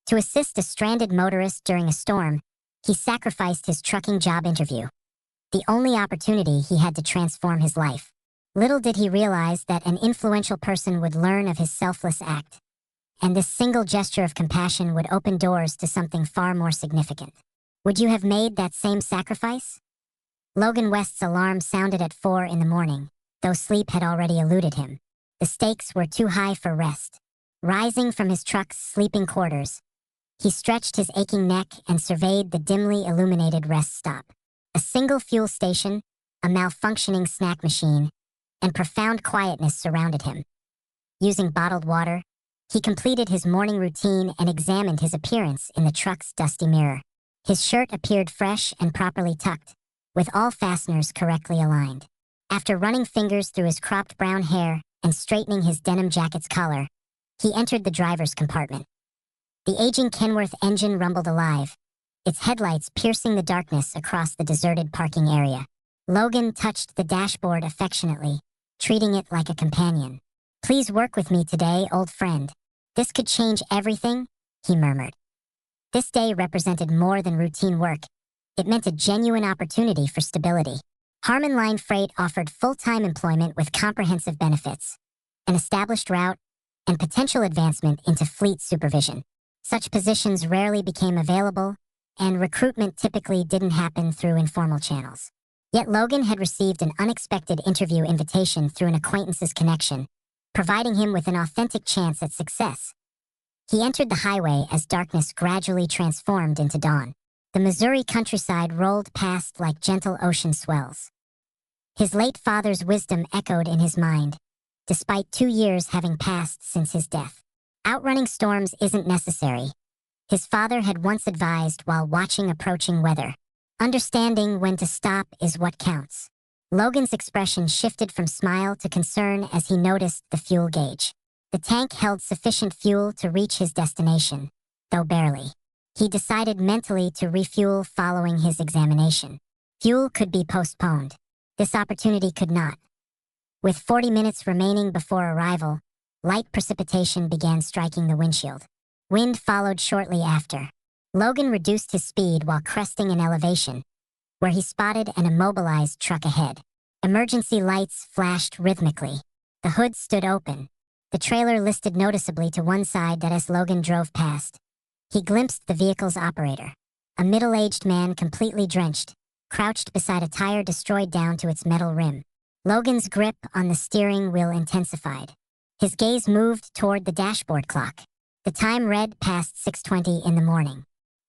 To assist a stranded motorist during a storm, he sacrificed his trucking job interview, the only opportunity he had to transform his life. Little did he realize that an influential person would learn of his selfless act, and this single gesture of compassion would open doors to something far more significant. Would you have made that same sacrifice? Logan West's alarm sounded at 4 in the morning, though sleep had already eluded him. The stakes were too high for rest. Rising from his truck's sleeping quarters, he stretched his aching neck and surveyed the dimly illuminated rest stop. A single fuel station, a malfunctioning snack machine, and profound quietness surrounded him. Using bottled water, he completed his morning routine and examined his appearance in the truck's dusty mirror. His shirt appeared fresh and properly tucked, with all fasteners correctly aligned. After running fingers through his cropped brown hair and straightening his denim jacket's collar, he entered the driver's compartment. The aging Kenworth engine rumbled alive, its headlights piercing the darkness across the deserted parking area. Logan touched the dashboard affectionately, treating it like a companion. "Please work with me today, old friend. This could change everything," he murmured. This day represented more than routine work. It meant a genuine opportunity for stability. Harmon Line Freight offered full-time employment with comprehensive benefits, an established route, and potential advancement into fleet supervision. Such positions rarely became available, and recruitment typically didn't happen through informal channels. Yet Logan had received an unexpected interview invitation through an acquaintance's connection, providing him with an authentic chance at success. He entered the highway as darkness gradually transformed into dawn. The Missouri countryside rolled past like gentle ocean swells. His late father's wisdom echoed in his mind, despite 2 years having passed since his death. Outrunning storms isn't necessary, his father had once advised while watching approaching weather. Understanding when to stop is what counts. Logan's expression shifted from smile to concern as he noticed the fuel gauge. The tank held sufficient fuel to reach his destination, though barely. He decided mentally to refuel following his examination. Fuel could be postponed. This opportunity could not. With 40 minutes remaining before arrival, light precipitation began striking the windshield. Wind followed shortly after. Logan reduced his speed while cresting an elevation, where he spotted an immobilized truck ahead. Emergency lights flashed rhythmically. The hood stood open. The trailer listed noticeably to one side that as Logan drove past, he glimpsed the vehicle's operator, a middle-aged man completely drenched, crouched beside a tire destroyed down to its metal rim. Logan's grip on the steering wheel intensified. His gaze moved toward the dashboard clock. The time read past 6:20 in the morning.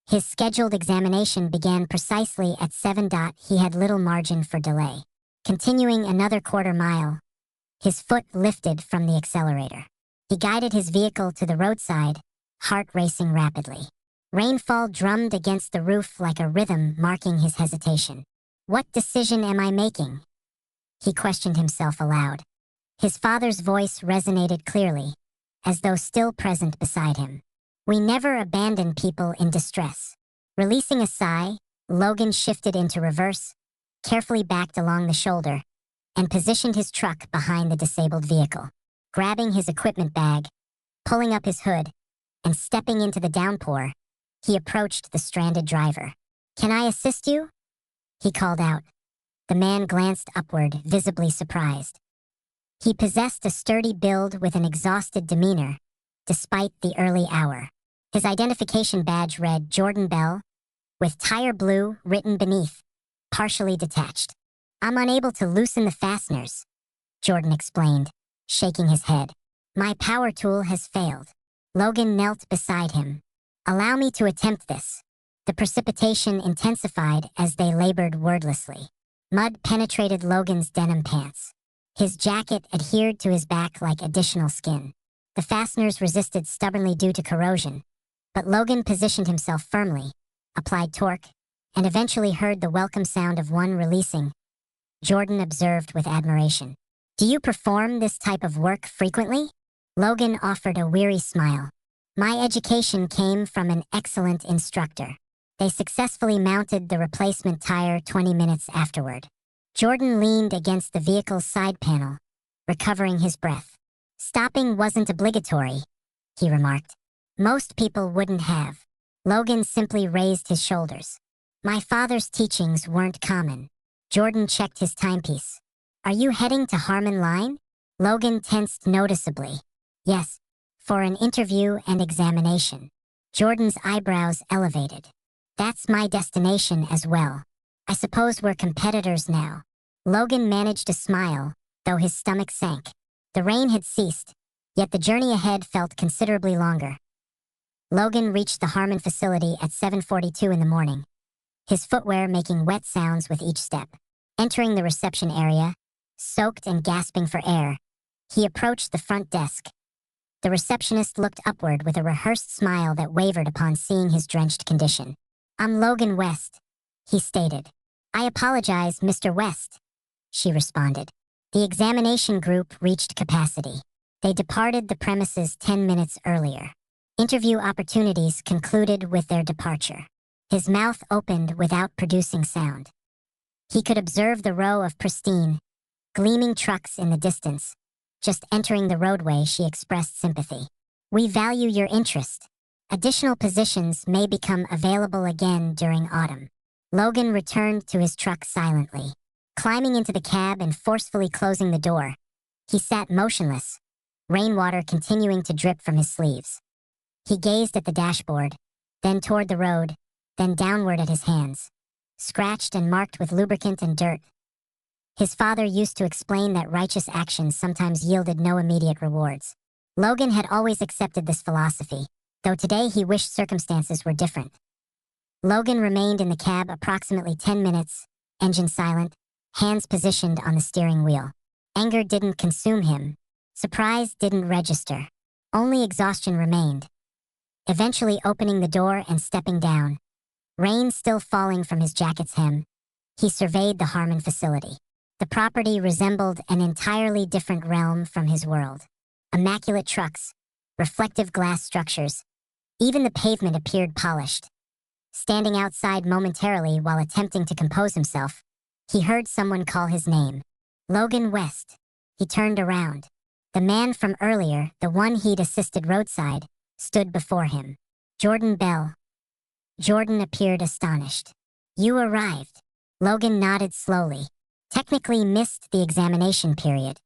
His scheduled examination began precisely at 7. He had little margin for delay. Continuing another quarter mile, his foot lifted from the accelerator. He guided his vehicle to the roadside, heart racing rapidly. Rainfall drummed against the roof like a rhythm marking his hesitation. "What decision am I making?" he questioned himself aloud. His father's voice resonated clearly, as though still present beside him. "We never abandon people in distress." Releasing a sigh, Logan shifted into reverse, carefully backed along the shoulder, and positioned his truck behind the disabled vehicle. Grabbing his equipment bag, pulling up his hood, and stepping into the downpour, he approached the stranded driver. "Can I assist you?" he called out. The man glanced upward, visibly surprised. He possessed a sturdy build with an exhausted demeanor, despite the early hour. His identification badge read Jordan Bell, with Tire Blue written beneath, partially detached. "I'm unable to loosen the fasteners," Jordan explained, shaking his head. "My power tool has failed." Logan knelt beside him. "Allow me to attempt this." The precipitation intensified as they labored wordlessly. Mud penetrated Logan's denim pants. His jacket adhered to his back like additional skin. The fasteners resisted stubbornly due to corrosion, but Logan positioned himself firmly, applied torque, and eventually heard the welcome sound of one releasing. Jordan observed with admiration. "Do you perform this type of work frequently?" Logan offered a weary smile. "My education came from an excellent instructor." They successfully mounted the replacement tire 20 minutes afterward. Jordan leaned against the vehicle's side panel, recovering his breath. "Stopping wasn't obligatory," he remarked. Most people wouldn't have. Logan simply raised his shoulders. My father's teachings weren't common. Jordan checked his timepiece. Are you heading to Harmon Line? Logan tensed noticeably. Yes, for an interview and examination. Jordan's eyebrows elevated. That's my destination as well. I suppose we're competitors now. Logan managed a smile, though his stomach sank. The rain had ceased, yet the journey ahead felt considerably longer. Logan reached the Harmon facility at 7:42 in the morning, his footwear making wet sounds with each step. Entering the reception area, soaked and gasping for air, he approached the front desk. The receptionist looked upward with a rehearsed smile that wavered upon seeing his drenched condition. I'm Logan West, he stated. I apologize, Mr. West, she responded. The examination group reached capacity. They departed the premises 10 minutes earlier. Interview opportunities concluded with their departure. His mouth opened without producing sound. He could observe the row of pristine, gleaming trucks in the distance. Just entering the roadway, she expressed sympathy. We value your interest. Additional positions may become available again during autumn. Logan returned to his truck silently. Climbing into the cab and forcefully closing the door, he sat motionless, rainwater continuing to drip from his sleeves. He gazed at the dashboard, then toward the road, then downward at his hands, scratched and marked with lubricant and dirt. His father used to explain that righteous actions sometimes yielded no immediate rewards. Logan had always accepted this philosophy, though today he wished circumstances were different. Logan remained in the cab approximately 10 minutes, engine silent, hands positioned on the steering wheel. Anger didn't consume him. Surprise didn't register. Only exhaustion remained. Eventually opening the door and stepping down, rain still falling from his jacket's hem, he surveyed the Harmon facility. The property resembled an entirely different realm from his world. Immaculate trucks, reflective glass structures. Even the pavement appeared polished. Standing outside momentarily while attempting to compose himself, he heard someone call his name. Logan West. He turned around. The man from earlier, the one he'd assisted roadside, stood before him. Jordan Bell. Jordan appeared astonished. You arrived. Logan nodded slowly. Technically missed the examination period.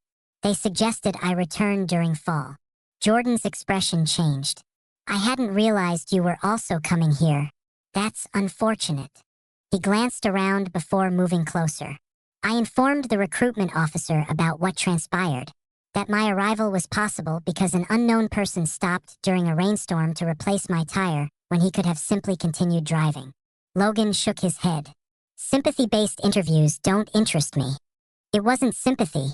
They suggested I return during fall. Jordan's expression changed. I hadn't realized you were also coming here. That's unfortunate. He glanced around before moving closer. I informed the recruitment officer about what transpired, that my arrival was possible because an unknown person stopped during a rainstorm to replace my tire when he could have simply continued driving. Logan shook his head. Sympathy-based interviews don't interest me. It wasn't sympathy,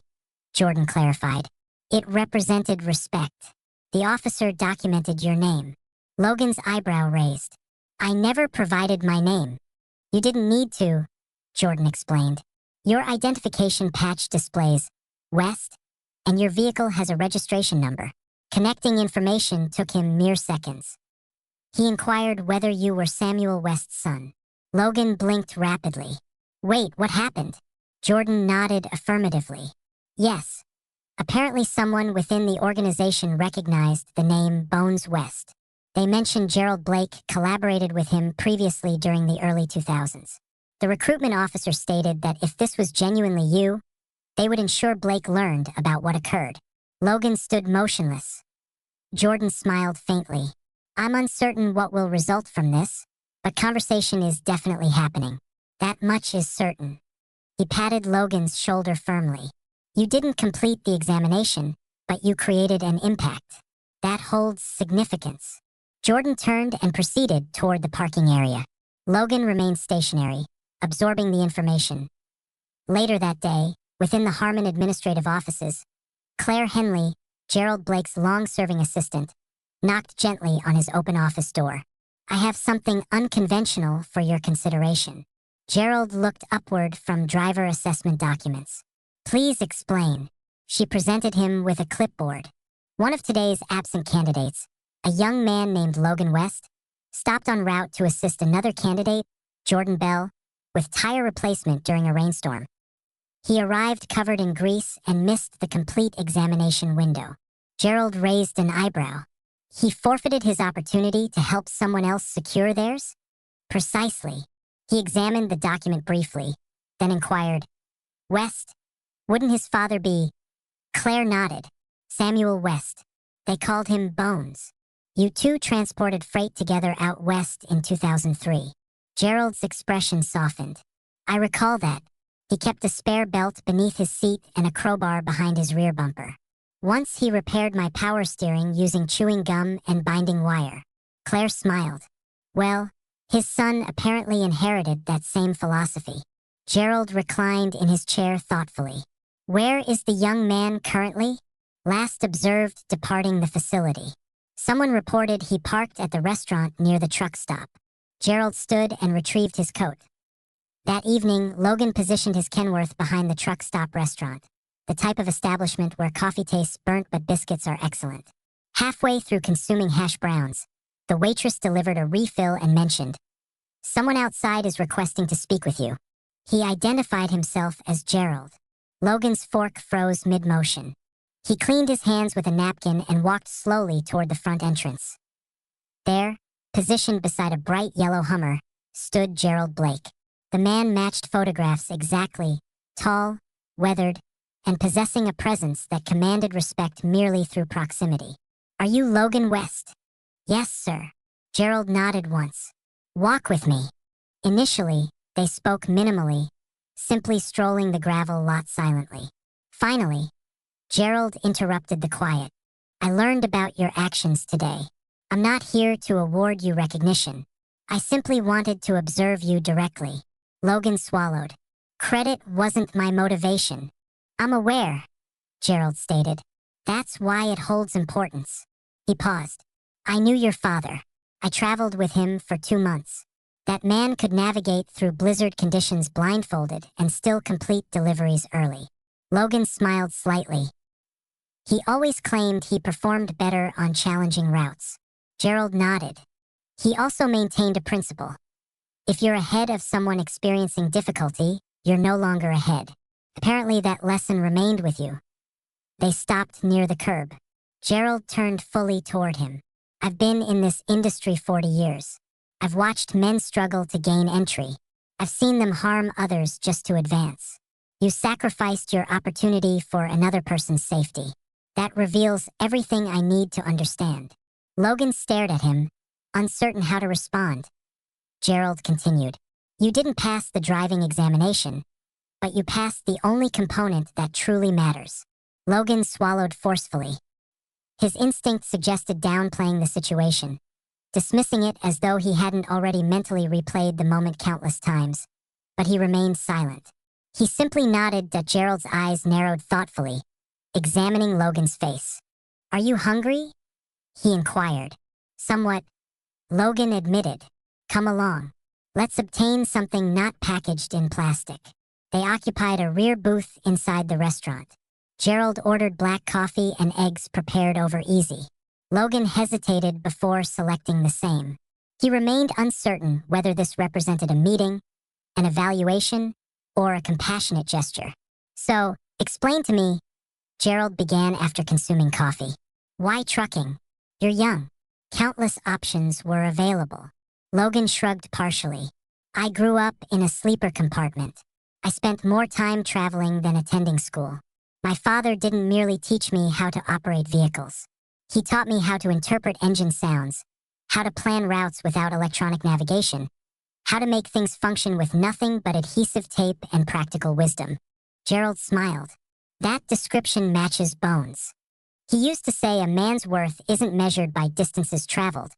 Jordan clarified. It represented respect. The officer documented your name. Logan's eyebrow raised. I never provided my name. You didn't need to, Jordan explained. Your identification patch displays West, and your vehicle has a registration number. Connecting information took him mere seconds. He inquired whether you were Samuel West's son. Logan blinked rapidly. Wait, what happened? Jordan nodded affirmatively. Yes. Apparently someone within the organization recognized the name Bones West. They mentioned Gerald Blake collaborated with him previously during the early 2000s. The recruitment officer stated that if this was genuinely you, they would ensure Blake learned about what occurred. Logan stood motionless. Jordan smiled faintly. I'm uncertain what will result from this, but conversation is definitely happening. That much is certain. He patted Logan's shoulder firmly. You didn't complete the examination, but you created an impact. That holds significance. Jordan turned and proceeded toward the parking area. Logan remained stationary, absorbing the information. Later that day, within the Harmon administrative offices, Claire Henley, Gerald Blake's long-serving assistant, knocked gently on his open office door. I have something unconventional for your consideration. Gerald looked upward from driver assessment documents. Please explain. She presented him with a clipboard. One of today's absent candidates, a young man named Logan West, stopped en route to assist another candidate, Jordan Bell, with tire replacement during a rainstorm. He arrived covered in grease and missed the complete examination window. Gerald raised an eyebrow. He forfeited his opportunity to help someone else secure theirs? Precisely. He examined the document briefly, then inquired, West? Wouldn't his father be? Claire nodded. Samuel West. They called him Bones. You two transported freight together out west in 2003. Gerald's expression softened. I recall that. He kept a spare belt beneath his seat and a crowbar behind his rear bumper. Once he repaired my power steering using chewing gum and binding wire. Claire smiled. Well, his son apparently inherited that same philosophy. Gerald reclined in his chair thoughtfully. Where is the young man currently? Last observed departing the facility. Someone reported he parked at the restaurant near the truck stop. Gerald stood and retrieved his coat. That evening, Logan positioned his Kenworth behind the truck stop restaurant, the type of establishment where coffee tastes burnt but biscuits are excellent. Halfway through consuming hash browns, the waitress delivered a refill and mentioned, Someone outside is requesting to speak with you. He identified himself as Gerald. Logan's fork froze mid-motion. He cleaned his hands with a napkin and walked slowly toward the front entrance. There, positioned beside a bright yellow Hummer, stood Gerald Blake. The man matched photographs exactly, tall, weathered, and possessing a presence that commanded respect merely through proximity. Are you Logan West? Yes, sir. Gerald nodded once. Walk with me. Initially, they spoke minimally, simply strolling the gravel lot silently. Finally, Gerald interrupted the quiet. I learned about your actions today. I'm not here to award you recognition. I simply wanted to observe you directly. Logan swallowed. Credit wasn't my motivation. I'm aware, Gerald stated. That's why it holds importance. He paused. I knew your father. I traveled with him for 2 months. That man could navigate through blizzard conditions blindfolded and still complete deliveries early. Logan smiled slightly. He always claimed he performed better on challenging routes. Gerald nodded. He also maintained a principle. If you're ahead of someone experiencing difficulty, you're no longer ahead. Apparently that lesson remained with you. They stopped near the curb. Gerald turned fully toward him. I've been in this industry 40 years. I've watched men struggle to gain entry. I've seen them harm others just to advance. You sacrificed your opportunity for another person's safety. That reveals everything I need to understand. Logan stared at him, uncertain how to respond. Gerald continued. You didn't pass the driving examination, but you passed the only component that truly matters. Logan swallowed forcefully. His instinct suggested downplaying the situation, dismissing it as though he hadn't already mentally replayed the moment countless times, but he remained silent. He simply nodded that Gerald's eyes narrowed thoughtfully, examining Logan's face. Are you hungry? He inquired. Somewhat. Logan admitted. Come along. Let's obtain something not packaged in plastic. They occupied a rear booth inside the restaurant. Gerald ordered black coffee and eggs prepared over easy. Logan hesitated before selecting the same. He remained uncertain whether this represented a meeting, an evaluation, or a compassionate gesture. So, explain to me, Gerald began after consuming coffee. Why trucking? You're young. Countless options were available. Logan shrugged partially. I grew up in a sleeper compartment. I spent more time traveling than attending school. My father didn't merely teach me how to operate vehicles. He taught me how to interpret engine sounds, how to plan routes without electronic navigation, how to make things function with nothing but adhesive tape and practical wisdom. Gerald smiled. That description matches Bones. He used to say a man's worth isn't measured by distances traveled,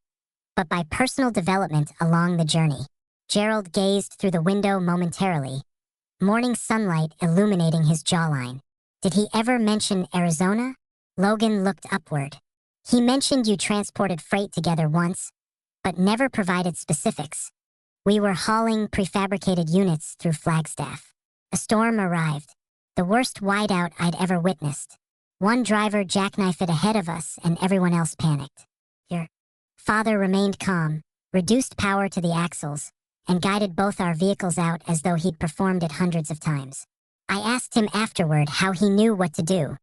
but by personal development along the journey. Gerald gazed through the window momentarily, morning sunlight illuminating his jawline. Did he ever mention Arizona? Logan looked upward. He mentioned you transported freight together once, but never provided specifics. We were hauling prefabricated units through Flagstaff. A storm arrived, the worst whiteout I'd ever witnessed. One driver jackknifed ahead of us and everyone else panicked. Your father remained calm, reduced power to the axles, and guided both our vehicles out as though he'd performed it hundreds of times. I asked him afterward how he knew what to do.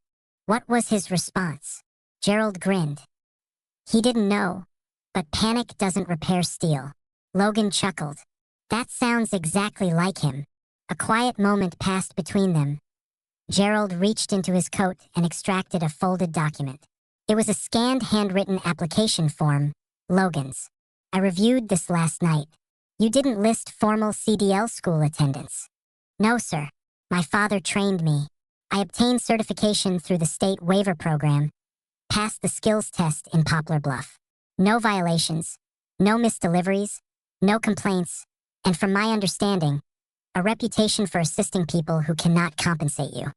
What was his response? Gerald grinned. He didn't know, but panic doesn't repair steel. Logan chuckled. That sounds exactly like him. A quiet moment passed between them. Gerald reached into his coat and extracted a folded document. It was a scanned handwritten application form, Logan's. I reviewed this last night. You didn't list formal CDL school attendance. No, sir. My father trained me. I obtained certification through the state waiver program, passed the skills test in Poplar Bluff. No violations, no missed deliveries, no complaints, and from my understanding, a reputation for assisting people who cannot compensate you.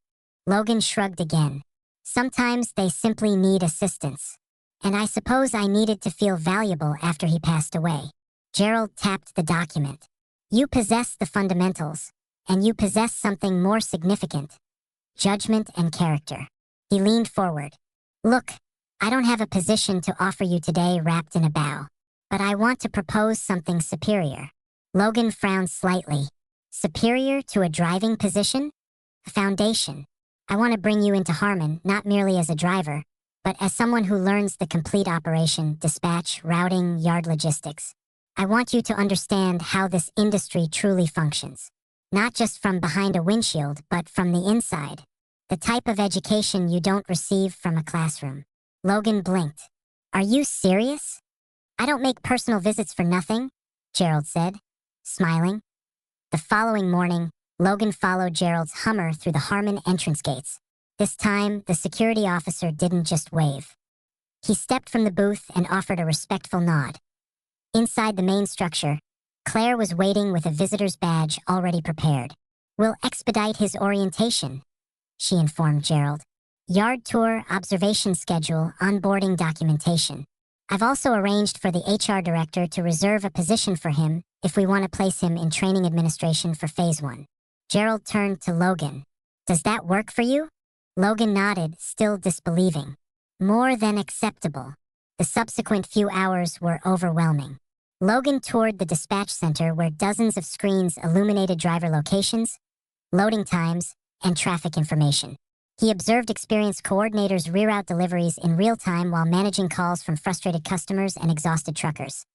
Logan shrugged again. Sometimes they simply need assistance. And I suppose I needed to feel valuable after he passed away. Gerald tapped the document. You possess the fundamentals, and you possess something more significant. Judgment and character. He leaned forward. Look, I don't have a position to offer you today wrapped in a bow, but I want to propose something superior. Logan frowned slightly. Superior to a driving position? A foundation. I want to bring you into Harmon, not merely as a driver, but as someone who learns the complete operation, dispatch, routing, yard logistics. I want you to understand how this industry truly functions. Not just from behind a windshield, but from the inside. The type of education you don't receive from a classroom. Logan blinked. Are you serious? I don't make personal visits for nothing, Gerald said, smiling. The following morning, Logan followed Gerald's Hummer through the Harmon entrance gates. This time, the security officer didn't just wave. He stepped from the booth and offered a respectful nod. Inside the main structure, Claire was waiting with a visitor's badge already prepared. We'll expedite his orientation, she informed Gerald. Yard tour, observation schedule, onboarding documentation. I've also arranged for the HR director to reserve a position for him if we want to place him in training administration for Phase 1. Gerald turned to Logan. Does that work for you? Logan nodded, still disbelieving. More than acceptable. The subsequent few hours were overwhelming. Logan toured the dispatch center where dozens of screens illuminated driver locations, loading times, and traffic information. He observed experienced coordinators reroute deliveries in real time while managing calls from frustrated customers and exhausted truckers.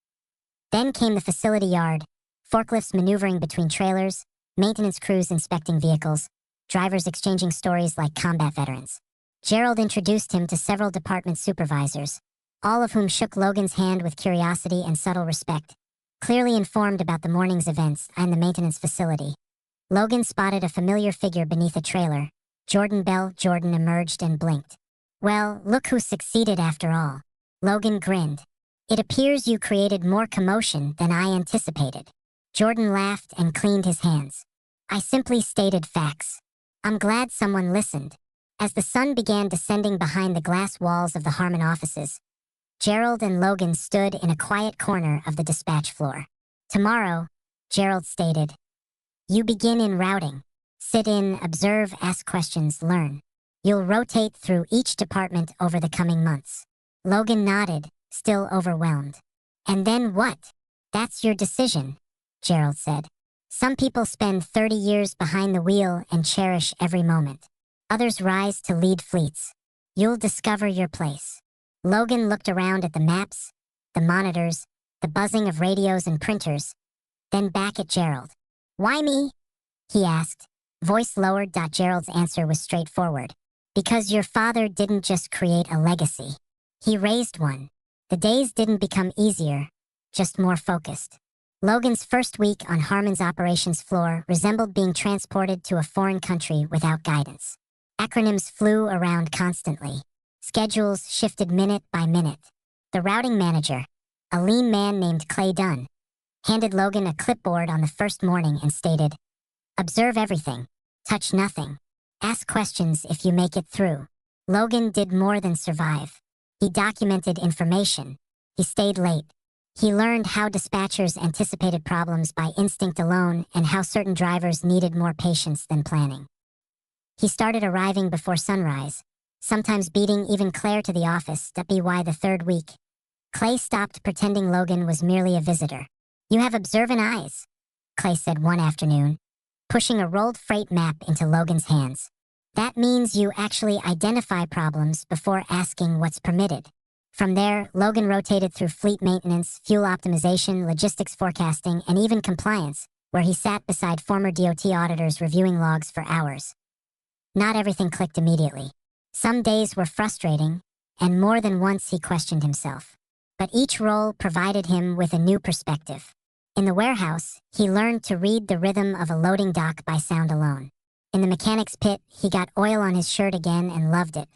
Then came the facility yard, forklifts maneuvering between trailers, maintenance crews inspecting vehicles, drivers exchanging stories like combat veterans. Gerald introduced him to several department supervisors, all of whom shook Logan's hand with curiosity and subtle respect, clearly informed about the morning's events and the maintenance facility. Logan spotted a familiar figure beneath a trailer. Jordan Bell. Jordan emerged and blinked. Well, look who succeeded after all. Logan grinned. It appears you created more commotion than I anticipated. Jordan laughed and cleaned his hands. I simply stated facts. I'm glad someone listened. As the sun began descending behind the glass walls of the Harmon offices, Gerald and Logan stood in a quiet corner of the dispatch floor. Tomorrow, Gerald stated, you begin in routing. Sit in, observe, ask questions, learn. You'll rotate through each department over the coming months. Logan nodded, still overwhelmed. And then what? That's your decision, Gerald said. Some people spend 30 years behind the wheel and cherish every moment. Others rise to lead fleets. You'll discover your place. Logan looked around at the maps, the monitors, the buzzing of radios and printers, then back at Gerald. Why me? He asked. Voice lowered. Gerald's answer was straightforward. Because your father didn't just create a legacy. He raised one. The days didn't become easier, just more focused. Logan's first week on Harmon's operations floor resembled being transported to a foreign country without guidance. Acronyms flew around constantly. Schedules shifted minute by minute. The routing manager, a lean man named Clay Dunn, handed Logan a clipboard on the first morning and stated, observe everything. Touch nothing. Ask questions if you make it through. Logan did more than survive. He documented information. He stayed late. He learned how dispatchers anticipated problems by instinct alone and how certain drivers needed more patience than planning. He started arriving before sunrise, sometimes beating even Claire to the office. Why the third week, Clay stopped pretending Logan was merely a visitor. You have observant eyes, Clay said one afternoon, pushing a rolled freight map into Logan's hands. That means you actually identify problems before asking what's permitted. From there, Logan rotated through fleet maintenance, fuel optimization, logistics forecasting, and even compliance, where he sat beside former DOT auditors reviewing logs for hours. Not everything clicked immediately. Some days were frustrating, and more than once he questioned himself. But each role provided him with a new perspective. In the warehouse, he learned to read the rhythm of a loading dock by sound alone. In the mechanic's pit, he got oil on his shirt again and loved it.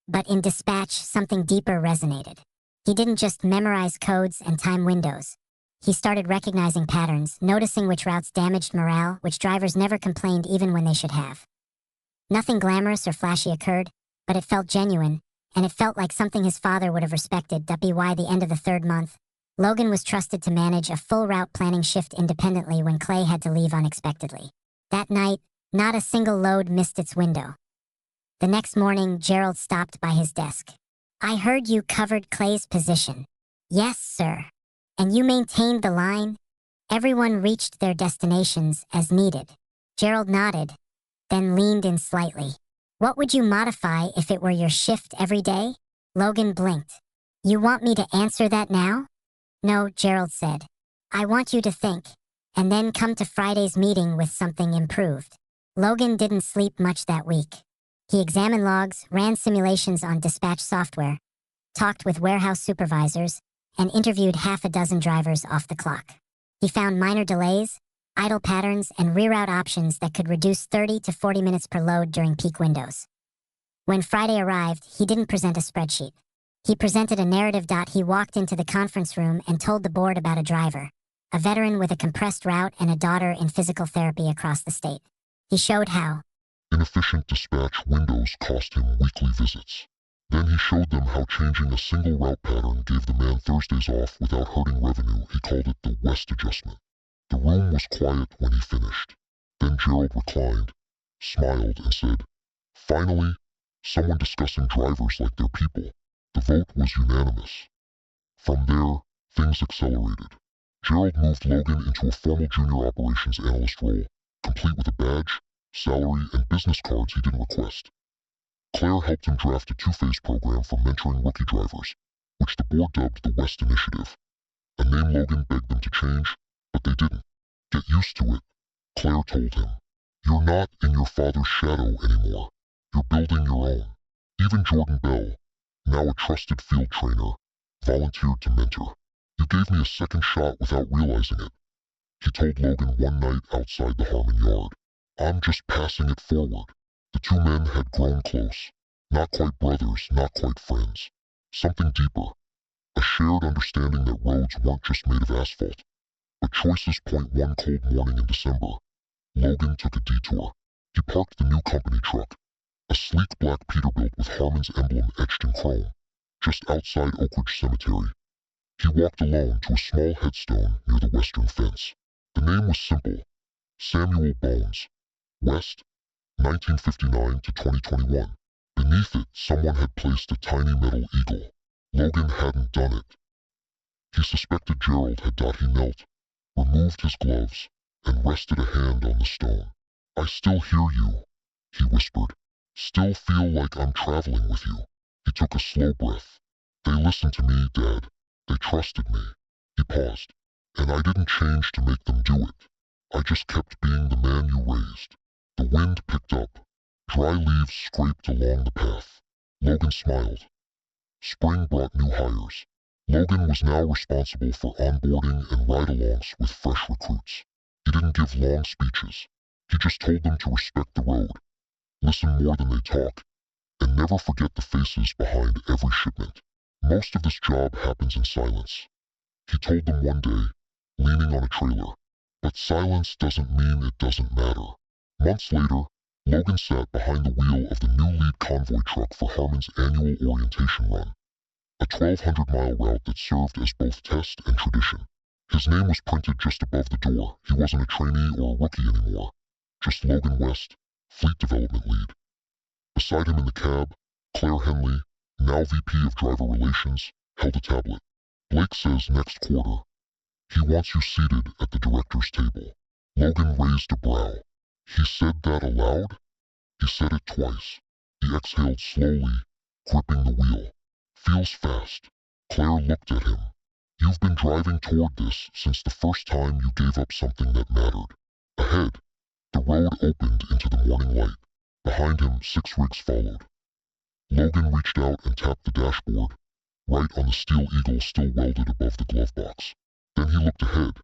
But in dispatch, something deeper resonated. He didn't just memorize codes and time windows. He started recognizing patterns, noticing which routes damaged morale, which drivers never complained even when they should have. Nothing glamorous or flashy occurred, but it felt genuine, and it felt like something his father would have respected. By the end of the third month, Logan was trusted to manage a full route planning shift independently when Clay had to leave unexpectedly. That night, not a single load missed its window. The next morning, Gerald stopped by his desk. "I heard you covered Clay's position." "Yes, sir." "And you maintained the line?" "Everyone reached their destinations as needed." Gerald nodded, then leaned in slightly. "What would you modify if it were your shift every day?" Logan blinked. "You want me to answer that now?" "No," Gerald said. "I want you to think, and then come to Friday's meeting with something improved." Logan didn't sleep much that week. He examined logs, ran simulations on dispatch software, talked with warehouse supervisors, and interviewed half a dozen drivers off the clock. He found minor delays, idle patterns, and reroute options that could reduce 30 to 40 minutes per load during peak windows. When Friday arrived, he didn't present a spreadsheet. He presented a narrative. He walked into the conference room and told the board about a driver, a veteran with a compressed route and a daughter in physical therapy across the state. He showed how inefficient dispatch windows cost him weekly visits. Then he showed them how changing a single route pattern gave the man Thursdays off without hurting revenue. He called it the West adjustment. The room was quiet when he finished. Then Gerald reclined, smiled, and said, "Finally, someone discussing drivers like they're people." The vote was unanimous. From there, things accelerated. Gerald moved Logan into a formal junior operations analyst role, complete with a badge, salary, and business cards he didn't request. Claire helped him draft a two-phase program for mentoring rookie drivers, which the board dubbed the West Initiative. A name Logan begged them to change, but they didn't. "Get used to it," Claire told him. "You're not in your father's shadow anymore. You're building your own." Even Jordan Bell, now a trusted field trainer, volunteered to mentor. "You gave me a second shot without realizing it," he told Logan one night outside the Harmon yard. "I'm just passing it forward." The two men had grown close. Not quite brothers, not quite friends. Something deeper. A shared understanding that roads weren't just made of asphalt. But choices. One cold morning in December, Logan took a detour. He parked the new company truck, a sleek black Peterbilt with Harmon's emblem etched in chrome, just outside Oak Ridge Cemetery. He walked alone to a small headstone near the western fence. The name was simple: Samuel Bones, West, 1959 to 2021. Beneath it, someone had placed a tiny metal eagle. Logan hadn't done it. He suspected Gerald had. He knelt, removed his gloves, and rested a hand on the stone. "I still hear you," he whispered. "Still feel like I'm traveling with you." He took a slow breath. "They listened to me, Dad. They trusted me." He paused. "And I didn't change to make them do it. I just kept being the man you raised." The wind picked up. Dry leaves scraped along the path. Logan smiled. Spring brought new hires. Logan was now responsible for onboarding and ride-alongs with fresh recruits. He didn't give long speeches. He just told them to respect the road, listen more than they talk, and never forget the faces behind every shipment. "Most of this job happens in silence," he told them one day, leaning on a trailer. "But silence doesn't mean it doesn't matter." Months later, Logan sat behind the wheel of the new lead convoy truck for Harmon's annual orientation run, a 1,200-mile route that served as both test and tradition. His name was printed just above the door. He wasn't a trainee or a rookie anymore, just Logan West, Fleet Development Lead. Beside him in the cab, Claire Henley, now VP of Driver Relations, held a tablet. "Blake says next quarter. He wants you seated at the director's table." Logan raised a brow. "He said that aloud?" "He said it twice." He exhaled slowly, gripping the wheel. Feels fast. Claire looked at him. You've been driving toward this since the first time you gave up something that mattered. Ahead, the road opened into the morning light. Behind him, 6 rigs followed. Logan reached out and tapped the dashboard, right on the steel eagle still welded above the glove box. Then he looked ahead,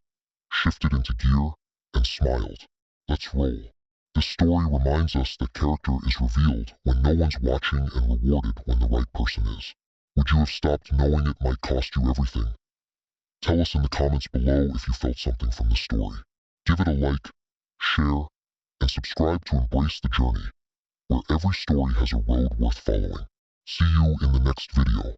shifted into gear, and smiled. Let's roll. This story reminds us that character is revealed when no one's watching and rewarded when the right person is. Would you have stopped knowing it might cost you everything? Tell us in the comments below if you felt something from the story. Give it a like, share, and subscribe to embrace the journey, where every story has a road worth following. See you in the next video.